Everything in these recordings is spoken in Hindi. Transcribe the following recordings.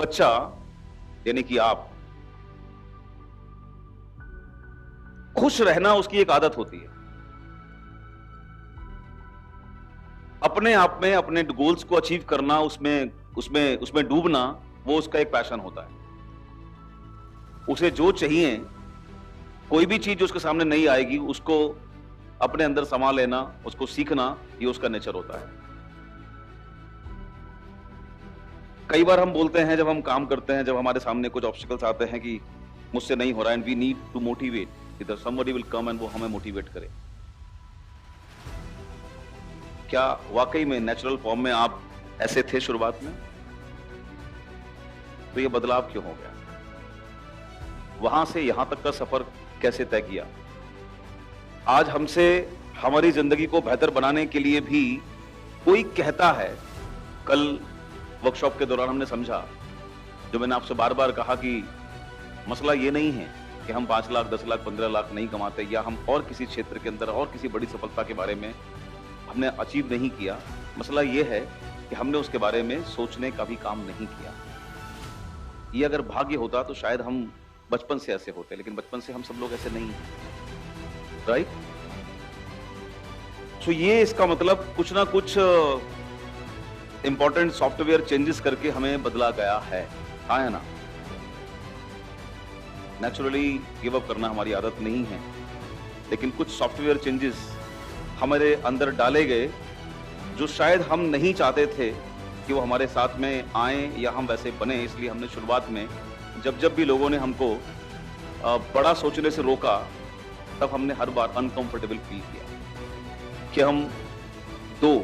बच्चा यानी कि आप, खुश रहना उसकी एक आदत होती है। अपने आप में अपने गोल्स को अचीव करना, उसमें उसमें उसमें डूबना, वो उसका एक पैशन होता है। उसे जो चाहिए, कोई भी चीज जो उसके सामने नहीं आएगी, उसको अपने अंदर समा लेना, उसको सीखना, ये उसका नेचर होता है। कई बार हम बोलते हैं, जब हम काम करते हैं, जब हमारे सामने कुछ ऑब्स्टिकल्स आते हैं कि मुझसे नहीं हो रहा, and we need to motivate, इधर समबडी विल कम एंड वो हमें मोटिवेट करे। क्या वाकई में नेचुरल फॉर्म में आप ऐसे थे शुरुआत में? तो ये बदलाव क्यों हो गया? वहां से यहां तक का सफर कैसे तय किया? आज हमसे हमारी जिंदगी को बेहतर बनाने के लिए भी कोई कहता है। कल वर्कशॉप के दौरान हमने समझा, जो मैंने आपसे बार बार कहा, कि मसला ये नहीं है कि हम 5 लाख, 10 लाख, 15 लाख नहीं कमाते, या हम और किसी क्षेत्र के अंदर और किसी बड़ी सफलता के बारे में हमने अचीव नहीं किया। मसला ये है कि हमने उसके बारे में सोचने का भी काम नहीं किया। ये अगर भाग्य होता तो शायद हम बचपन से ऐसे होते, लेकिन बचपन से हम सब लोग ऐसे नहीं हैं, राइट? सो ये इसका मतलब कुछ ना कुछ इंपॉर्टेंट सॉफ्टवेयर चेंजेस करके हमें बदला गया है, हाँ है ना? नेचुरली गिव अप करना हमारी आदत नहीं है, लेकिन कुछ सॉफ्टवेयर चेंजेस हमारे अंदर डाले गए, जो शायद हम नहीं चाहते थे कि वो हमारे साथ में आए या हम वैसे बने। इसलिए हमने शुरुआत में जब भी लोगों ने हमको बड़ा सोचने से रोका, तब हमने हर बार अनकंफर्टेबल फील किया कि हम 2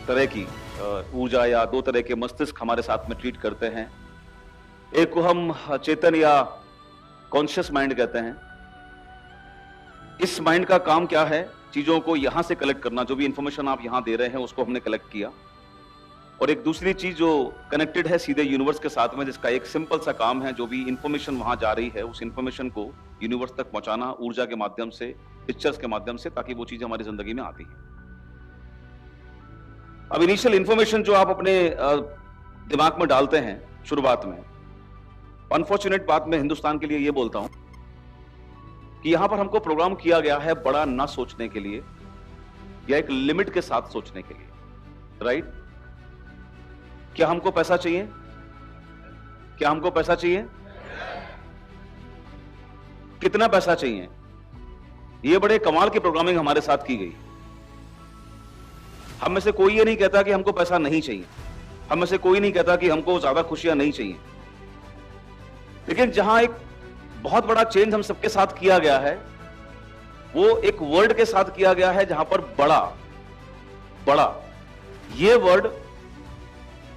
तरह की ऊर्जा या 2 तरह के मस्तिष्क हमारे साथ में ट्रीट करते हैं। एक को हम चेतन या कॉन्शियस माइंड कहते हैं। इस माइंड का काम क्या है? चीजों को यहां से कलेक्ट करना, जो भी इंफॉर्मेशन आप यहां दे रहे हैं उसको हमने कलेक्ट किया। और एक दूसरी चीज जो कनेक्टेड है सीधे यूनिवर्स के साथ में, जिसका एक सिंपल सा काम है, जो भी इंफॉर्मेशन वहां जा रही है उस इंफॉर्मेशन को यूनिवर्स तक पहुंचाना, ऊर्जा के माध्यम से, पिक्चर्स के माध्यम से, ताकि वो चीज हमारी जिंदगी में आती है। अब इनिशियल इंफॉर्मेशन जो आप अपने दिमाग में डालते हैं शुरुआत में, अनफॉर्चुनेट बात मैं हिंदुस्तान के लिए ये बोलता हूं कि यहां पर हमको प्रोग्राम किया गया है बड़ा ना सोचने के लिए, या एक लिमिट के साथ सोचने के लिए, राइट? क्या हमको पैसा चाहिए? क्या हमको पैसा चाहिए? कितना पैसा चाहिए? ये बड़े कमाल की प्रोग्रामिंग हमारे साथ की गई। हम में से कोई ये नहीं कहता कि हमको पैसा नहीं चाहिए, हम में से कोई नहीं कहता कि हमको ज्यादा खुशियां नहीं चाहिए, लेकिन जहां एक बहुत बड़ा चेंज हम सबके साथ किया गया है, वो एक वर्ड के साथ किया गया है, जहां पर बड़ा बड़ा ये वर्ड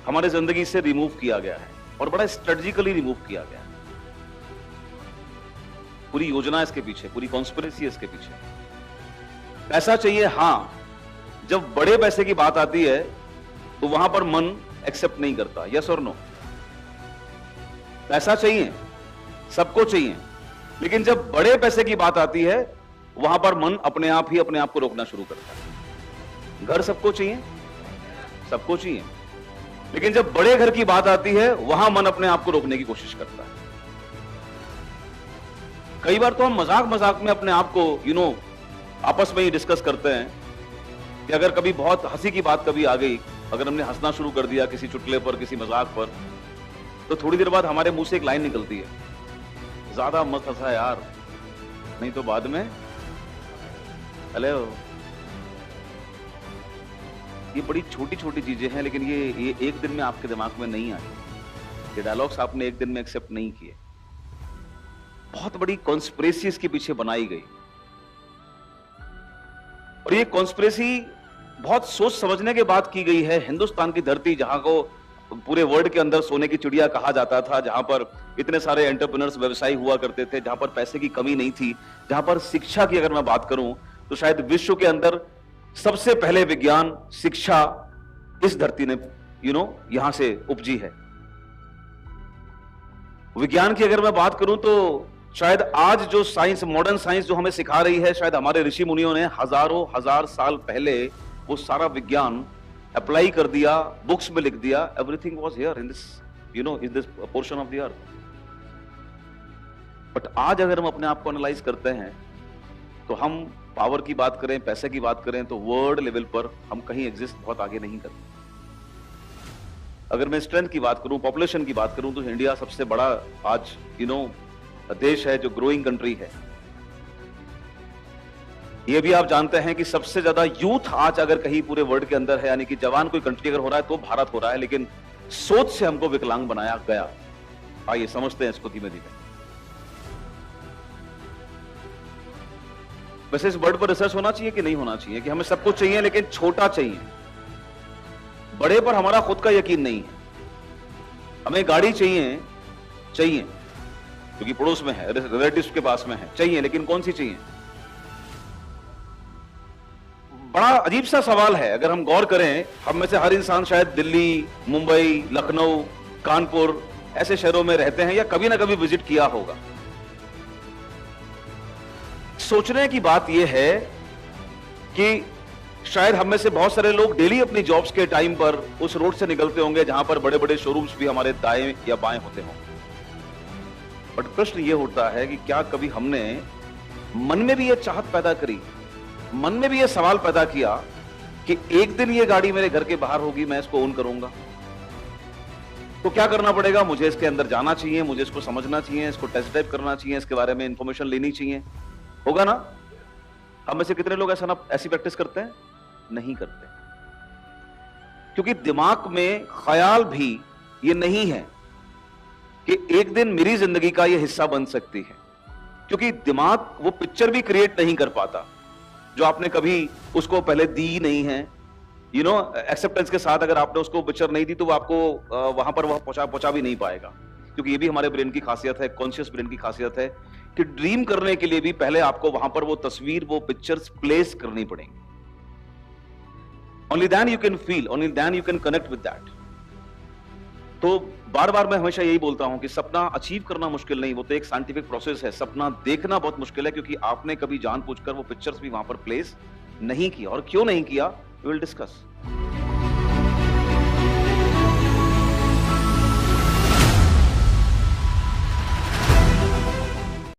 हमारे जिंदगी से रिमूव किया गया है, और बड़ा स्ट्रेटेजिकली रिमूव किया गया है। पूरी योजना इसके पीछे, पूरी कॉन्स्पिरेसी इसके पीछे। पैसा चाहिए, हां। जब बड़े पैसे की बात आती है तो वहां पर मन एक्सेप्ट नहीं करता, यस और नो? पैसा चाहिए, सबको चाहिए, लेकिन जब बड़े पैसे की बात आती है वहां पर मन अपने आप ही अपने आप को रोकना शुरू करता है। घर सबको चाहिए, सबको चाहिए, लेकिन जब बड़े घर की बात आती है वहां मन अपने आप को रोकने की कोशिश करता है। कई बार तो हम मजाक मजाक में अपने आप को आपस में ही डिस्कस करते हैं कि अगर कभी बहुत हंसी की बात कभी आ गई, अगर हमने हंसना शुरू कर दिया किसी चुटकुले पर, किसी मजाक पर, तो थोड़ी देर बाद हमारे मुंह से एक लाइन निकलती है, ज्यादा मत हंसा यार, नहीं तो बाद में हेलो। ये बड़ी छोटी छोटी चीजें हैं, लेकिन ये एक दिन में आपके दिमाग में नहीं आई। ये डायलॉग्स आपने एक दिन में एक्सेप्ट नहीं किए। बहुत बड़ी कॉन्स्पिरेसी इसके पीछे बनाई गई, और ये कॉन्स्पिरेसी बहुत सोच समझने के बाद की गई है। हिंदुस्तान की धरती, जहां को पूरे वर्ल्ड के अंदर सोने की चिड़िया कहा जाता था, जहां पर इतने सारे एंटरप्रेन्योर्स, व्यवसायी हुआ करते थे, जहां पर पैसे की कमी नहीं थी, जहां पर शिक्षा की अगर मैं बात करूं तो शायद विश्व के अंदर सबसे पहले विज्ञान, शिक्षा इस धरती ने यहां से उपजी है। विज्ञान की अगर मैं बात करूं तो शायद आज जो साइंस, मॉडर्न साइंस जो हमें सिखा रही है, शायद हमारे ऋषि मुनियों ने हजारों हजार साल पहले वो सारा विज्ञान अप्लाई कर दिया, बुक्स में लिख दिया। Everything was here in this you know, in this portion of the earth. But आज अगर हम अपने आप को एनालाइज करते हैं तो हम पावर की बात करें, पैसे की बात करें, तो वर्ल्ड लेवल पर हम कहीं एग्जिस्ट बहुत आगे नहीं करते। अगर मैं स्ट्रेंथ की बात करूं, पॉपुलेशन की बात करूं, तो इंडिया सबसे बड़ा आज देश है, जो ग्रोइंग कंट्री है। ये भी आप जानते हैं कि सबसे ज्यादा यूथ आज अगर कहीं पूरे वर्ल्ड के अंदर है, यानी कि जवान कोई कंट्री अगर हो रहा है तो भारत हो रहा है, लेकिन सोच से हमको विकलांग बनाया गया। आइए समझते हैं इसको धीमे धीमे। वैसे इस वर्ड पर रिसर्च होना चाहिए कि नहीं होना चाहिए, कि हमें सब कुछ चाहिए लेकिन छोटा चाहिए, बड़े पर हमारा खुद का यकीन नहीं है। हमें गाड़ी चाहिए क्योंकि पड़ोस में है, रिलेटिव्स के पास में है, चाहिए, लेकिन कौन सी चाहिए? बड़ा अजीब सा सवाल है। अगर हम गौर करें, हम में से हर इंसान शायद दिल्ली, मुंबई, लखनऊ, कानपुर ऐसे शहरों में रहते हैं या कभी ना कभी विजिट किया होगा। सोचने की बात यह है कि शायद हम में से बहुत सारे लोग डेली अपनी जॉब्स के टाइम पर उस रोड से निकलते होंगे जहां पर बड़े बड़े शोरूम्स भी हमारे दाएं या बाएं होते हों। बट प्रश्न यह उठता है कि क्या कभी हमने मन में भी यह चाहत पैदा करी, मन में भी यह सवाल पैदा किया कि एक दिन यह गाड़ी मेरे घर के बाहर होगी, मैं इसको ओन करूंगा। तो क्या करना पड़ेगा? मुझे इसके अंदर जाना चाहिए, मुझे इसको समझना चाहिए, इसको टेस्ट ड्राइव करना चाहिए, इसके बारे में इंफॉर्मेशन लेनी चाहिए, होगा ना? हम में से कितने लोग ऐसी प्रैक्टिस करते हैं? नहीं करते, क्योंकि दिमाग में ख्याल भी ये नहीं है कि एक दिन मेरी जिंदगी का ये हिस्सा बन सकती है, क्योंकि दिमाग वो पिक्चर भी क्रिएट नहीं कर पाता जो आपने कभी उसको पहले दी नहीं है। एक्सेप्टेंस के साथ अगर आपने उसको पिक्चर नहीं दी तो वो आपको वहां पर वह पहुंचा भी नहीं पाएगा, क्योंकि ये भी हमारे ब्रेन की खासियत है, कॉन्शियस ब्रेन की खासियत है कि ड्रीम करने के लिए भी पहले आपको वहां पर वो तस्वीर, वो पिक्चर्स प्लेस करनी पड़ेंगी। Only then you can feel, only then you can connect with that. तो बार बार मैं हमेशा यही बोलता हूं कि सपना अचीव करना मुश्किल नहीं, वो तो एक साइंटिफिक प्रोसेस है। सपना देखना बहुत मुश्किल है, क्योंकि आपने कभी जानबूझकर वो पिक्चर्स भी वहां पर प्लेस नहीं किया। और क्यों नहीं किया, we will discuss.